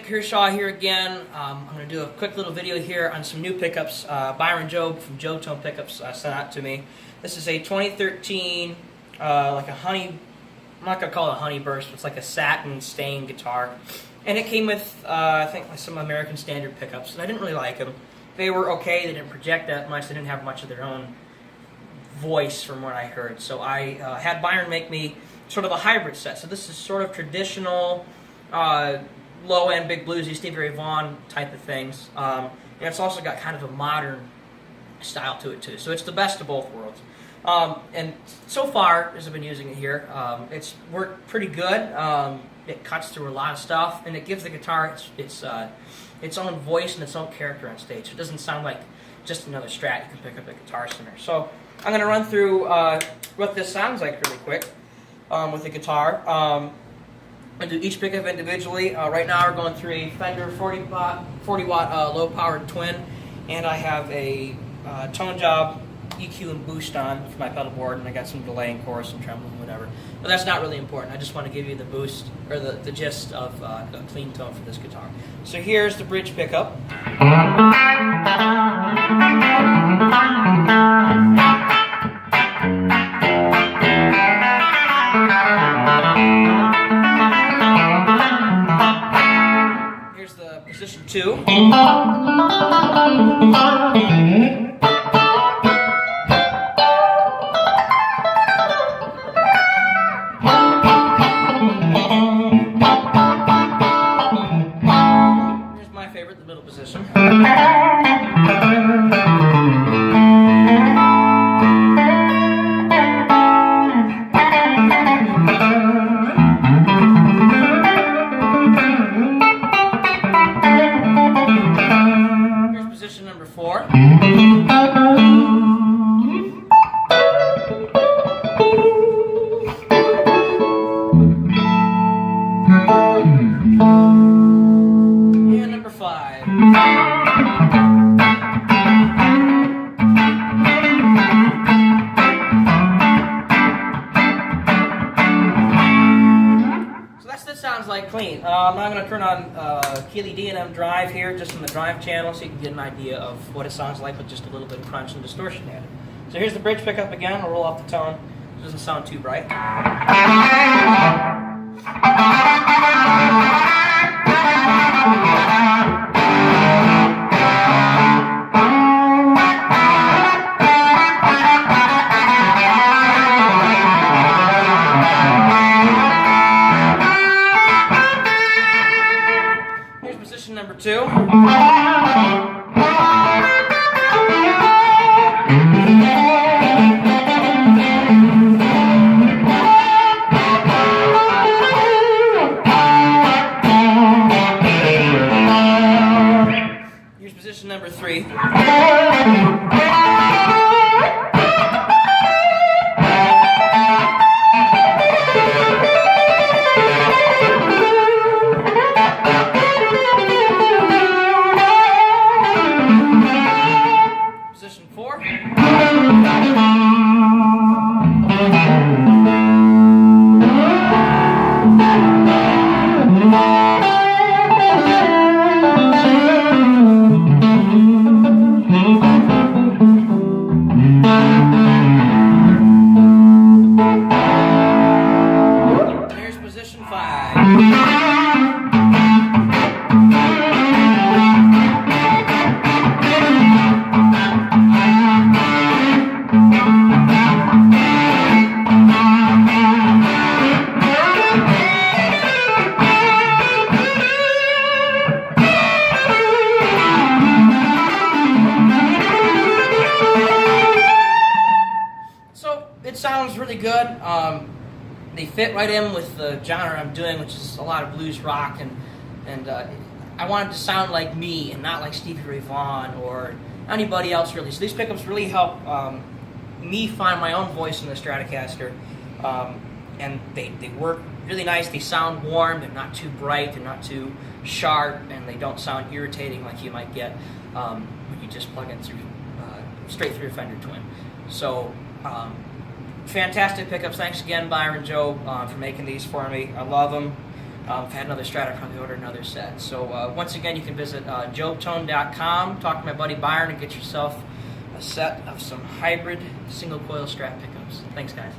Nick Kershaw here again. I'm going to do a quick little video here on some new pickups. Byron Jobe from Jobe Pickups sent out to me. This is a 2013, like a honey, I'm not going to call it a honey burst, but it's like a satin stained guitar. And it came with, I think, like some American Standard pickups, and I didn't really like them. They were okay, they didn't project that much, they didn't have much of their own voice from what I heard. So I had Byron make me sort of a hybrid set. So this is sort of traditional, low-end, big bluesy, Stevie Ray Vaughan type of things. And it's also got kind of a modern style to it too. So it's the best of both worlds. And so far, as I've been using it here, it's worked pretty good. It cuts through a lot of stuff, and it gives the guitar its own voice and its own character on stage. So it doesn't sound like just another Strat you can pick up at Guitar Center. So I'm going to run through what this sounds like really quick with the guitar. I do each pickup individually. Right now we're going through a Fender 40 watt low-powered twin, and I have a tone job EQ and boost on for my pedal board, and I got some delay and chorus and tremolo and whatever. But that's not really important. I just want to give you the boost, or the gist of a clean tone for this guitar. So here's the bridge pickup. Here's the position 2. The middle position. Here's position number 4. So that's what it sounds like clean. I'm now going to turn on Keeley D&M Drive here, just from the Drive channel, so you can get an idea of what it sounds like with just a little bit of crunch and distortion added. So here's the bridge pickup again. I'll roll off the tone. It doesn't sound too bright. Position number 2. Here's position number 3. Position 4. Here's position 5. It sounds really good. They fit right in with the genre I'm doing, which is a lot of blues rock, and I want it to sound like me and not like Stevie Ray Vaughan or anybody else really. So these pickups really help me find my own voice in the Stratocaster, and they work really nice. They sound warm. They're not too bright. They're not too sharp, and they don't sound irritating like you might get when you just plug it through straight through a Fender Twin. So fantastic pickups. Thanks again, Byron Jobe, for making these for me. I love them. If I had another Strat, I'd probably order another set. So once again, you can visit jobetone.com, talk to my buddy Byron, and get yourself a set of some hybrid single coil Strat pickups. Thanks, guys.